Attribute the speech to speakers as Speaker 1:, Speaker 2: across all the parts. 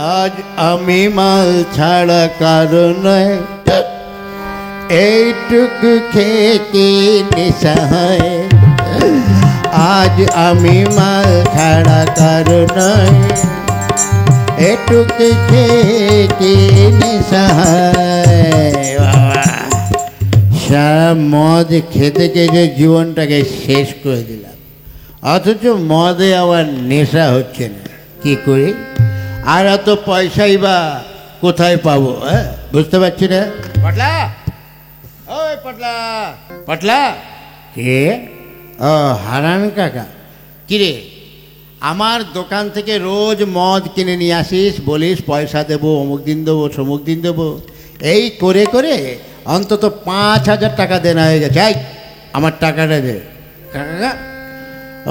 Speaker 1: আজ আমি মাল ছাড়া কারণ এইটুকু খেয়ে কি নেশা হয়। আজ আমি মাল ছাড়া কারণ এইটুকু খেয়ে কি নেশা হয়। বাবা, সারা মদ খেতে খেতে জীবনটাকে শেষ করে দিলাম, অথচ মদে আবার নেশা হচ্ছে না। কি করি? আর এত পয়সাই বা কোথায় পাবো? হ্যাঁ, বুঝতে পারছি না। পটলা, ওই পটলা, পটলা। কে? ও হারান কাকা। কিরে, আমার দোকান থেকে রোজ মদ কিনে নিয়ে আসিস, বলিস পয়সা দেবো, অমুক দিন দেবো, সমুক দিন দেবো, এই করে করে অন্তত 5,000 টাকা দেনা হয়ে গেছে। এই আমার টাকাটা দে। কাকা,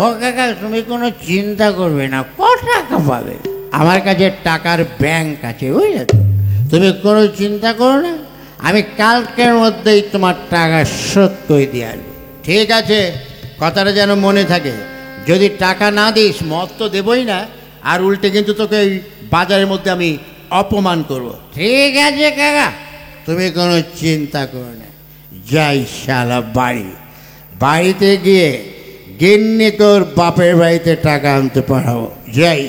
Speaker 1: ও কাকা, তুমি কোনো চিন্তা করবে না, ক টাকা পাবে। আমার কাছে টাকার ব্যাংক আছে, বুঝলে তো। তুমি কোনো চিন্তা করো না, আমি কালকের মধ্যেই তোমার টাকা শোধ করে দিয়ে আসবো। ঠিক আছে, কথাটা যেন মনে থাকে। যদি টাকা না দিস, মদ তো দেবই না, আর উল্টে কিন্তু তোকে এই বাজারের মধ্যে আমি অপমান করব। ঠিক আছে কাকা, তুমি কোনো চিন্তা করো না। যাই শালা বাড়িতে গিয়ে গিন্নি তোর বাপের বাড়িতে টাকা আনতে পাঠাবো। যাই।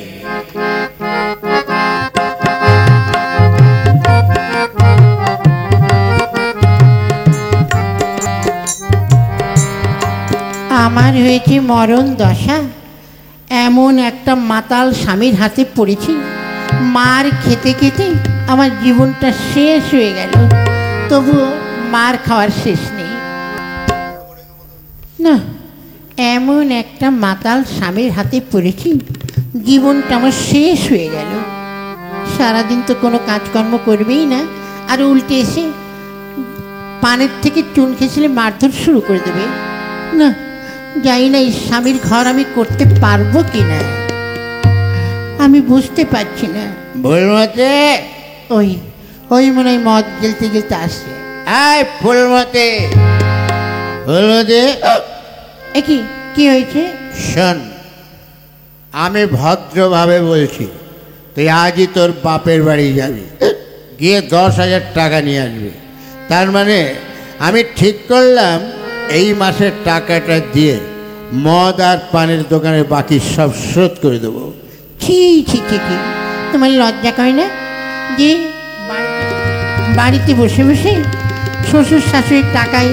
Speaker 2: আমার হয়েছে মরণ দশা, এমন একটা মাতাল স্বামীর হাতে পড়েছি। মার খেতে খেতে আমার জীবনটা শেষ হয়ে গেল, তবুও মার খাওয়ার শেষ নেই। না, এমন একটা মাতাল স্বামীর হাতে পড়েছি, জীবনটা আমার শেষ হয়ে গেল। সারাদিন তো কোনো কাজকর্ম করবেই না, আর উল্টে এসে পানের থেকে চুন খেয়েছিলে মারধর শুরু করে দেবে। না, জানি না এই স্বামীর ঘর আমি করতে পারবো কিনা, আমি বুঝতে পারছি না।
Speaker 1: ফুলমতি,
Speaker 2: ওই ওই মনে হয় মদ গেলতে গেলতে আসছে।
Speaker 1: এই ফুলমতি, ফুলমতি।
Speaker 2: এ কি হয়েছে?
Speaker 1: শোন, আমি ভদ্রভাবে বলছি, তুই আজই তোর বাপের বাড়ি যাবি, গিয়ে 10,000 টাকা নিয়ে আসবি। তার মানে আমি ঠিক করলাম এই মাসের টাকাটা দিয়ে মদ আর পানের দোকানের বাকি সব শোধ করে দেবো।
Speaker 2: ছি ছি ছি ছি, তোমার লজ্জা করে না যে বাড়িতে বসে বসে শ্বশুর শাশুড়ির টাকায়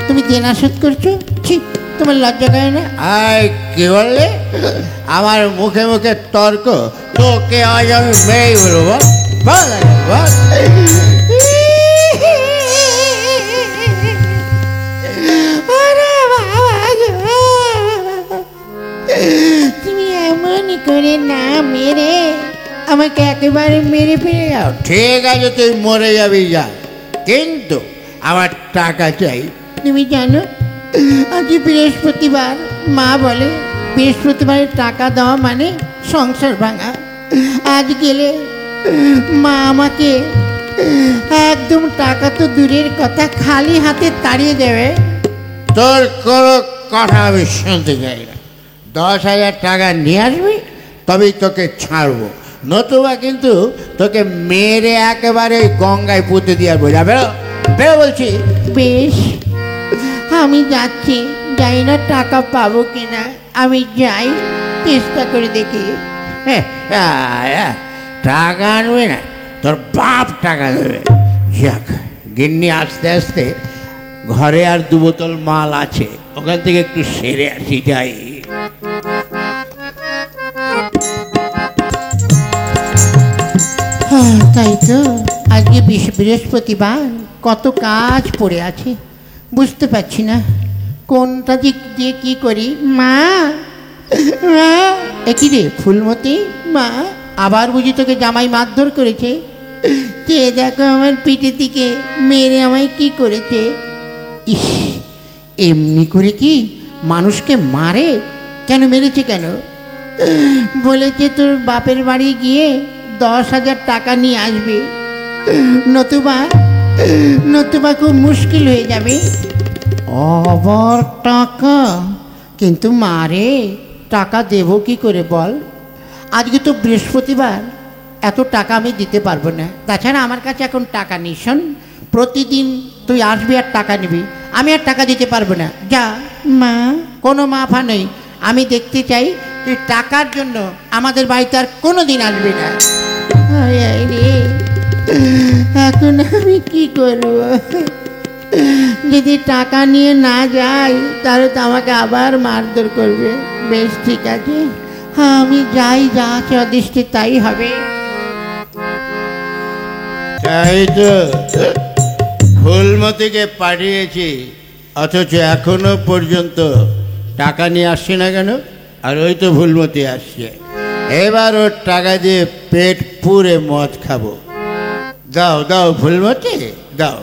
Speaker 2: তুমি দেনা শোধ করছো? ছি, তোমার লজ্জা করে না?
Speaker 1: আয়, কি বললে? আমার মুখে মুখে তর্ক? তোকে আজ আমি মেয়েই বলবো। বল বল।
Speaker 2: তুমি এমন করে না মেরে আমাকে একেবারে মেরে ফেলে যাও।
Speaker 1: ঠিক আছে, তুই মরে যাবি, যা, কিন্তু আমার টাকা চাই।
Speaker 2: তুমি জানো আজ বৃহস্পতিবার, মা বলে বৃহস্পতিবারে টাকা দেওয়া মানে সংসার ভাঙা। আজ গেলে মা আমাকে একদম টাকা তো দূরের কথা, খালি হাতে তাড়িয়ে দেবে।
Speaker 1: তোর কোনো কথা আমি শুনতে চাই না। 10,000 টাকা নিয়ে আসবি, তবেই তোকে ছাড়বো, নতুবা কিন্তু তোকে মেরে একেবারে গঙ্গায় পুঁতে দিয়ে আসবো। যাবে বেরো বলছি।
Speaker 2: বেশ, আমি যাচ্ছি, যাই না টাকা পাবো কিনা। আমি যাই, চেষ্টা করে দেখি।
Speaker 1: টাকা আনবে না, তোর বাপ টাকা দেবে। যাক, গিন্নি আস্তে আস্তে ঘরে আর 2 বোতল মাল আছে, ওখান থেকে একটু সেরে আসি। যাই।
Speaker 2: তাই তো, আজকে বৃহস্পতিবার, কত কাজ পড়ে আছে, বুঝতে পারছি না কোনটা যে কি করি। মা, মা। একই রে ফুলমতি, মা, আবার বুঝি তোকে জামাই মারধর করেছে? কে দেখো আমার পিঠের দিকে মেরে আমায় কি করেছে। ইস, এমনি করে কি মানুষকে মারে? কেন মেরেছে কেন? বলেছে তোর বাপের বাড়ি গিয়ে 10,000 টাকা নিয়ে আসবে, নতুবা খুব মুশকিল হয়ে যাবে। আবার টাকা? কিন্তু মারে টাকা দেবো কি করে বল? আজকে তো বৃহস্পতিবার, এত টাকা আমি দিতে পারবো না। তাছাড়া আমার কাছে এখন টাকা নেই। শোন, প্রতিদিন তুই আসবি আর টাকা নিবি, আমি আর টাকা দিতে পারবো না। যা। মা, কোনো মাফা নেই। আমি দেখতে চাই তুই টাকার জন্য আমাদের বাড়িতে আর কোনো দিন আসবি না। হায় হায় রে, এখন আমি কি করব? যদি টাকা নিয়ে না যাই তাহলে তো আমাকে আবার মারধর করবে। বেশ, ঠিক আছে, হ্যাঁ আমি যাই, যা আছে অদৃষ্টে তাই হবে।
Speaker 1: তাই তো ফুলমতিকে পাঠিয়েছি, অথচ এখনো পর্যন্ত টাকা নিয়ে আসছে না কেন? আর ওই তো ফুলমতি আসছে, এবার ওর টাকা দিয়ে পেট পুরে মদ খাবো। দাও দাও ফুলমতি, দাও,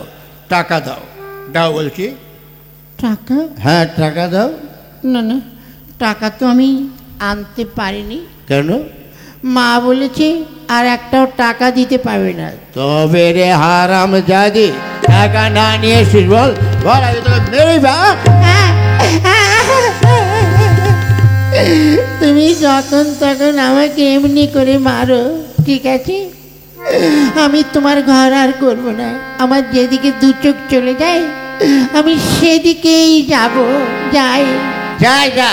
Speaker 1: টাকা দাও, দাও বলছি।
Speaker 2: টাকা?
Speaker 1: হ্যাঁ, টাকা দাও।
Speaker 2: না না, টাকা তো আমি আনতে পারিনি।
Speaker 1: কেন?
Speaker 2: মা বলেছে আর একটাও টাকা দিতে পারবে না।
Speaker 1: তবে রে হারাম জাদি, টাকা না নিয়ে এসিস বল, বল আগে তোকে মেরে বা।
Speaker 2: তুমি যখন তখন আমাকে এমনি করে মারো, ঠিক আছে? আমি তোমার ঘর আর করব না। আমার যেদিকে দু চোখ চলে যায় আমি সেদিকেই যাব। যাই।
Speaker 1: যা যা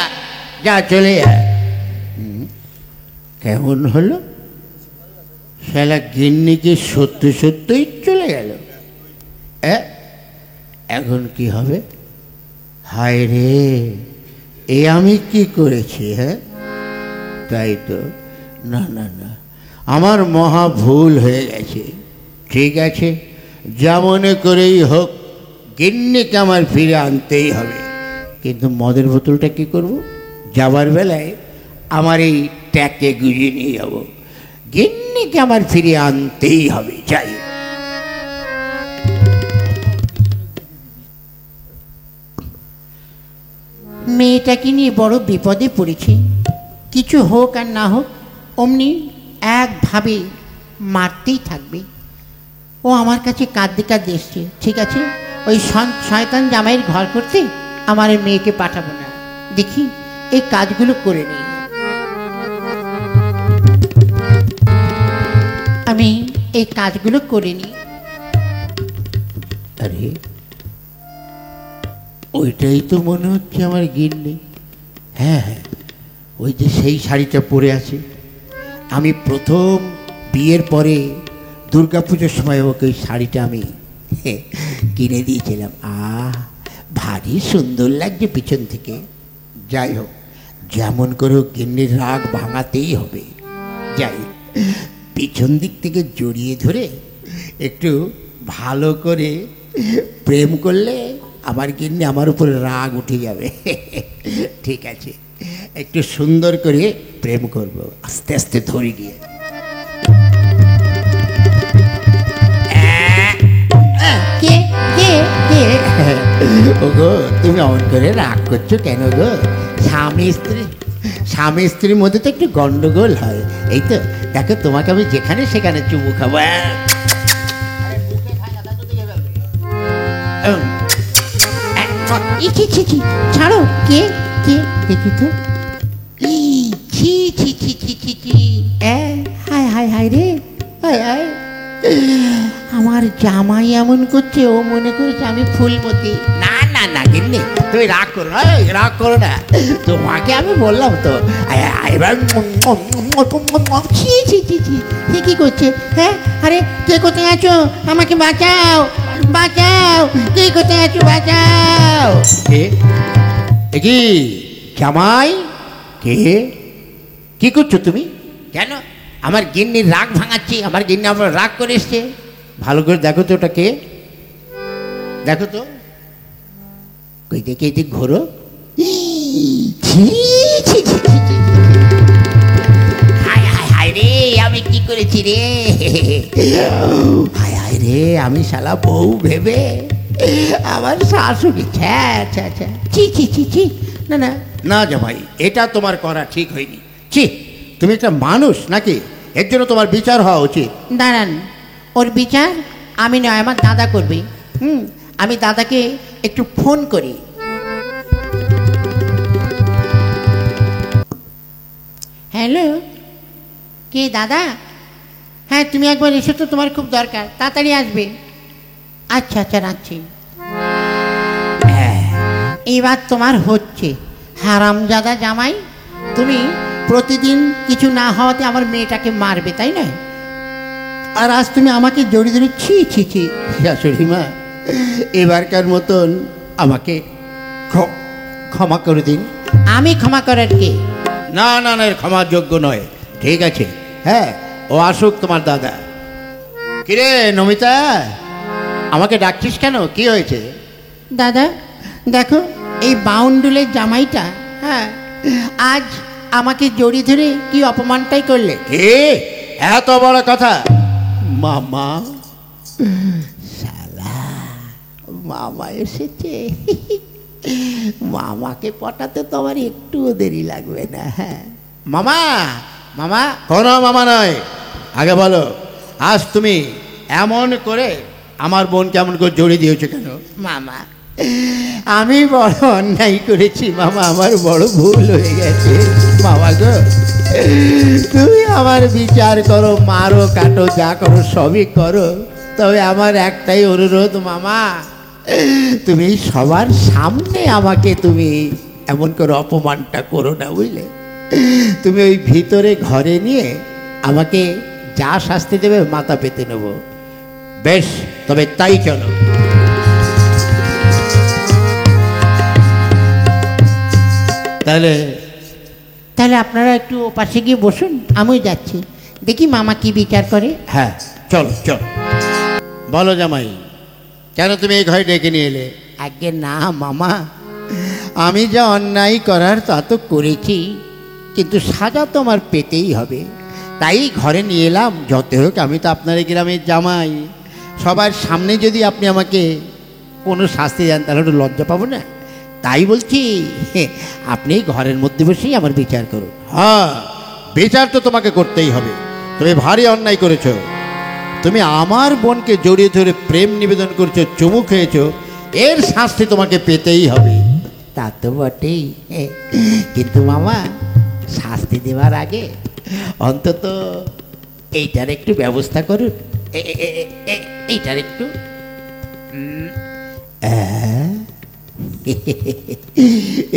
Speaker 1: যা, চলে যা। কেমন হলো? শালা গিন্নি কি সত্যি সত্যিই চলে গেল? এখন কি হবে? হায় রে, এ আমি কি করেছি? হ্যাঁ, তাই তো। না না না, আমার মহা ভুল হয়ে গেছে। ঠিক আছে, যেমনে করেই হোক গিন্নিকে আমার ফিরে আনতেই হবে। কিন্তু মদের বোতলটা কি করব? যাবার বেলায় আমার এই ট্যাকে গুজিয়ে নিয়ে যাব। গিন্নিকে আমার ফিরে আনতেই হবে। যাই।
Speaker 2: মেয়েটাকে নিয়ে বড় বিপদে পড়েছি। কিছু হোক আর না হোক অমনি একভাবে মারতেই থাকবে। ও আমার কাছে কাঁদতে কাঁদতে এসছে। ঠিক আছে, ওই শয়তান জামাইয়ের ঘর করতে আমার এই মেয়েকে পাঠাবো না। দেখি এই কাজগুলো করে নিই। আমি এই কাজগুলো করে নিই।
Speaker 1: আরে, ওইটাই তো মনে হচ্ছে আমার গিন্নি। হ্যাঁ হ্যাঁ, ওই যে সেই শাড়িটা পরে আছে, আমি প্রথম বিয়ের পরে দুর্গাপুজোর সময় ওকে ওই শাড়িটা আমি কিনে দিয়েছিলাম। ভারী সুন্দর লাগছে পিছন থেকে। যাই হোক, যেমন করে গিন্নির রাগ ভাঙাতেই হবে। যাই, পিছন দিক থেকে জড়িয়ে ধরে একটু ভালো করে প্রেম করলে আমার গিন্নি আমার উপরে রাগ উঠে যাবে। ঠিক আছে, একটু সুন্দর করে প্রেম করব, আস্তে আস্তে ধরে গিয়ে।
Speaker 2: কে কে কে?
Speaker 1: ওগো, তুমি অমন করে রাগ করছো কেন গো? স্বামী স্ত্রীর মধ্যে তো একটু গন্ডগোল হয়। এই তো দেখো, তোমাকে আমি যেখানে সেখানে চুমু খাবো।
Speaker 2: ছাড়ো। কে কে? দেখি তো। ছি ছি ছি ছি ছি ছি। হায় হায় হায় রে, হায় হায়। আমার জামাই এমন করছে, ও মনে করছে আমি ফুলমতি।
Speaker 1: না না না গিন্নি, তুমি রাগ করো না, রাগ করো না। তোমাকে আমি বললাম তো এবার।
Speaker 2: ছি ছি ছি ছি, সে কি করছে? হ্যাঁ, আরে কে কোথায় আছো? আমাকে বাঁচাও, বাঁচাও, কে কোথায় আছো? বাঁচাও।
Speaker 1: কি জামাই? কে? কি করছো তুমি? কেন আমার গিন্নির রাগ ভাঙাচ্ছি? আমার গিন্নি আমার রাগ করে এসছে। ভালো করে দেখো তো ওটা কে, দেখো তো। কই দেখে এদিক ঘোরো। হায় হায় হায় রে, আমি কি করেছি রে? হায় হায় রে, আমি শালা বউ ভেবে আমার শাশুড়ি। ছি ছি ছি ছি। না না না জামাই, এটা তোমার করা ঠিক হয়নি। ছি, তুমি একটা মানুষ নাকি? এর জন্য তোমার বিচার হওয়া উচিত।
Speaker 2: দাঁড়ান, ওর বিচার আমি নয়, আমার দাদা করবে। আমি দাদাকে একটু ফোন করি। হ্যালো, কে দাদা? হ্যাঁ তুমি একবার এসো তো, তোমার খুব দরকার, তাড়াতাড়ি আসবে। আচ্ছা আচ্ছা রাখছি। এইবার তোমার হচ্ছে হারামজাদা জামাই, তুমি প্রতিদিন কিছু না হওয়াতে আমার মেয়েটাকে মারবে, তাই না? আর আজ তুমি আমাকে জড়িয়ে ধরে ছি ছি ছি। শাশুড়ি মা, এবারকার মতন আমাকে ক্ষমা করে দিন। আমি ক্ষমা করার কে?
Speaker 1: না না না, এর ক্ষমার যোগ্য নয়। ঠিক আছে, হ্যাঁ, ও আসুক তোমার দাদা। কিরে নমিতা, আমাকে ডাকছিস কেন? কি হয়েছে?
Speaker 2: দাদা দেখো, এই বাউন্ডুলের জামাইটা, হ্যাঁ, আজ আমাকে জড়িয়ে ধরে কি অপমানটাই করলে।
Speaker 1: কি এত বড় কথা? মামা,
Speaker 2: শালা মামা এসেছে। মামাকে পটাতে তোমার একটুও দেরি লাগবে না। হ্যাঁ
Speaker 1: মামা, মামা কোনো মামা নয়। আগে বলো, আজ তুমি এমন করে আমার বোন কেমন করে জড়িয়ে দিয়েছো কেন?
Speaker 2: মামা, আমি বড় অন্যায় করেছি মামা, আমার বড় ভুল হয়ে গেছে মামা গো। তুমি আমার বিচার করো, মারো কাটো যা করো সবই করো, তবে আমার একটাই অনুরোধ মামা, তুমি সবার সামনে আমাকে তুমি এমন করে অপমানটা করো না, বুঝলে? তুমি ওই ভিতরে ঘরে নিয়ে আমাকে যা শাস্তি দেবে মাথা পেতে নেব।
Speaker 1: বেশ, তবে তাই চলো। তাহলে
Speaker 2: তাহলে আপনারা একটু পাশে গিয়ে বসুন, আমিও যাচ্ছি, দেখি মামা কি বিচার করে।
Speaker 1: হ্যাঁ চলো চলো। বলো জামাই, কেন তুমি এই ঘরে ডেকে নিয়ে এলে?
Speaker 2: আগে না মামা, আমি যা অন্যায় করার তা তো করেছি, কিন্তু সাজা তো আমার পেতেই হবে, তাই ঘরে নিয়ে এলাম।
Speaker 1: যত হোক আমি তো আপনার এই গ্রামের জামাই,
Speaker 2: সবার সামনে যদি আপনি আমাকে
Speaker 1: কোনো শাস্তি দেন তাহলে একটু লজ্জা পাবো না?
Speaker 2: তাই বলছি, আপনি ঘরের মধ্যে বসেই আমার বিচার করুন।
Speaker 1: হ্যাঁ, বিচার তো তোমাকে করতেই হবে। তুমি ভারী অন্যায় করেছো। তুমি আমার বোনকে জড়িয়ে ধরে প্রেম নিবেদন করছো, চুমু খেয়েছো, এর শাস্তি তোমাকে পেতেই হবে।
Speaker 2: তা তো বটেই, কিন্তু মামা শাস্তি দেওয়ার আগে অন্তত এইটার একটু ব্যবস্থা করুন। এইটার একটু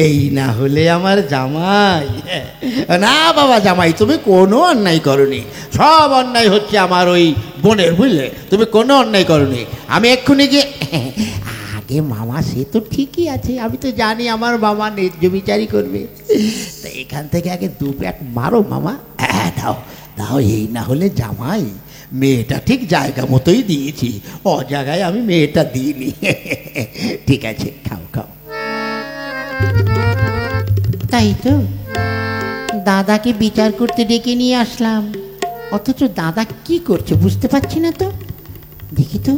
Speaker 2: এই না হলে আমার জামাই।
Speaker 1: না বাবা জামাই, তুমি কোনো অন্যায় করনি, সব অন্যায় হচ্ছে আমার ওই বোনের, বুঝলে? তুমি কোনো অন্যায় করনি। আমি এক্ষুনি গিয়ে
Speaker 2: আগে মামা সে তো ঠিকই আছে, আমি তো জানি আমার মামা ন্যায্য বিচারই করবে, তো এখান থেকে আগে দু প্যাক মারো মামা।
Speaker 1: দাও দাও, এই না হলে জামাই, মেয়েটা ঠিক জায়গা মতোই দিয়েছি, ও জায়গায় আমি মেয়েটা দিইনি।
Speaker 2: ঠিক আছে, খাও খাও। তাই তো দাদাকে বিচার করতে ডেকে নিয়ে আসলাম, অথচ দাদা কি করছে বুঝতে পারছি না তো। দেখি তো,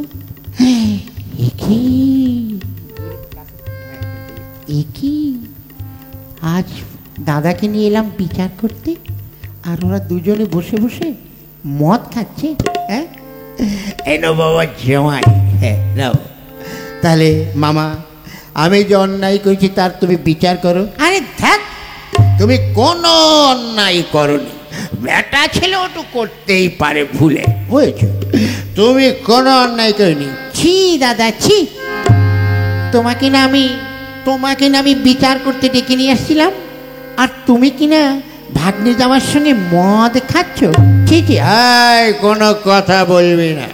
Speaker 2: একই আজ দাদাকে নিয়ে এলাম বিচার করতে, আর ওরা দুজনে বসে বসে মদ খাচ্ছে। হ্যাঁ
Speaker 1: এনো বাবা জামাই,
Speaker 2: হ্যাঁ নাও। তাহলে মামা, আমি যে অন্যায় করেছি তার তুমি বিচার করো।
Speaker 1: আরে ধ্যাত, তুমি কোনো অন্যায় করনি। বেটা ছেলে ওটু করতেই পারে ভুলে, বুঝেছো? তুমি কোনো অন্যায় করনি।
Speaker 2: ছি দাদা ছি, তোমাকে না আমি বিচার করতে ডেকে নিয়ে আসছিলাম, আর তুমি কিনা ভাগ্নে জামার সঙ্গে মদ খাচ্ছ। ঠিক
Speaker 1: এই কোনো কথা বলবি না,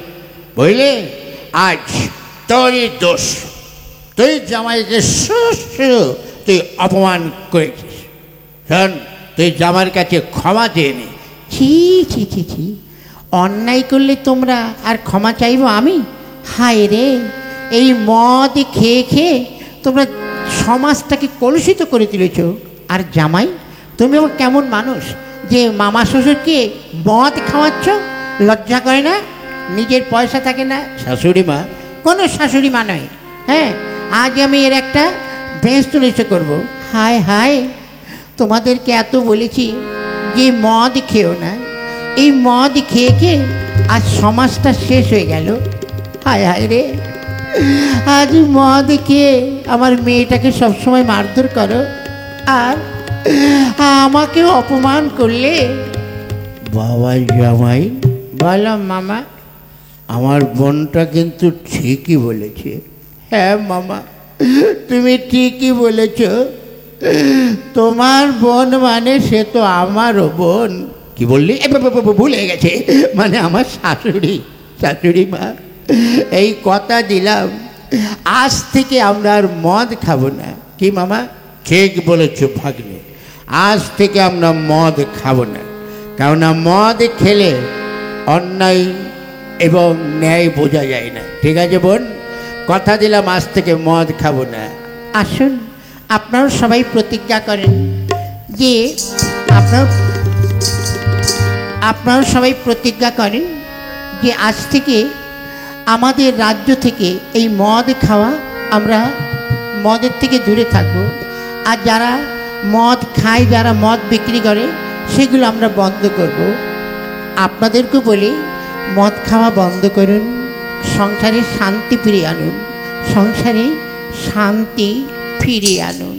Speaker 1: বুঝলি? আজ তোরই দোষ, তুই জামাইকে তুই অপমান করেছিস। শোন, তুই জামাইয়ের কাছে ক্ষমা চেয়ে নে।
Speaker 2: ছি ছি ছি ছি, অন্যায় করলে তোমরা আর ক্ষমা চাইবো আমি? হায় রে, এই মদ খেয়ে খেয়ে তোমরা সমাজটাকে কলুষিত করে তুলেছ। আর জামাই, তুমি আমার কেমন মানুষ যে মামা শ্বশুরকে মদ খাওয়াচ্ছ? লজ্জা করে না? নিজের পয়সা থাকে না?
Speaker 1: শাশুড়ি মা,
Speaker 2: কোনো শাশুড়ি মা নয়। হ্যাঁ, আজ আমি এর একটা বেশ তুলিশ করবো। হায় হায়, তোমাদেরকে এত বলেছি যে মদ খেও না, এই মদ খেয়ে খেয়ে আজ সমাজটা শেষ হয়ে গেল। হায় হায় রে, আজ মদ খেয়ে আমার মেয়েটাকে সবসময় মারধর করো, আর আমাকেও অপমান করলে।
Speaker 1: বাবা জামাই, বলো মামা। আমার বোনটা কিন্তু ঠিকই বলেছে। হ্যাঁ মামা, তুমি ঠিকই বলেছ। তোমার বোন মানে সে তো আমারও বোন। কি বললি? ভুলে গেছে, মানে আমার শাশুড়ি, শাশুড়ি মা। এই কথা দিলাম, আজ থেকে আমরা আর মদ খাবো না। কি মামা? ঠিক বলেছ ভাগ্নে, আজ থেকে আমরা মদ খাবো না। কেননা মদ খেলে অন্যায় এবং ন্যায় বোঝা যায় না। ঠিক আছে বোন, কথা দিলাম আজ থেকে মদ খাবো না।
Speaker 2: আসুন, আপনারাও সবাই প্রতিজ্ঞা করেন যে আপনারাও সবাই প্রতিজ্ঞা করেন যে আজ থেকে আমাদের রাজ্য থেকে এই মদ খাওয়া, আমরা মদের থেকে দূরে থাকব। আর যারা মদ খায়, যারা মদ বিক্রি করে, সেগুলো আমরা বন্ধ করব। আপনাদেরকে বলি, মদ খাওয়া বন্ধ করুন, সংসারে শান্তি ফিরিয়ে আনুন, সংসারে শান্তি ফিরিয়ে আনুন।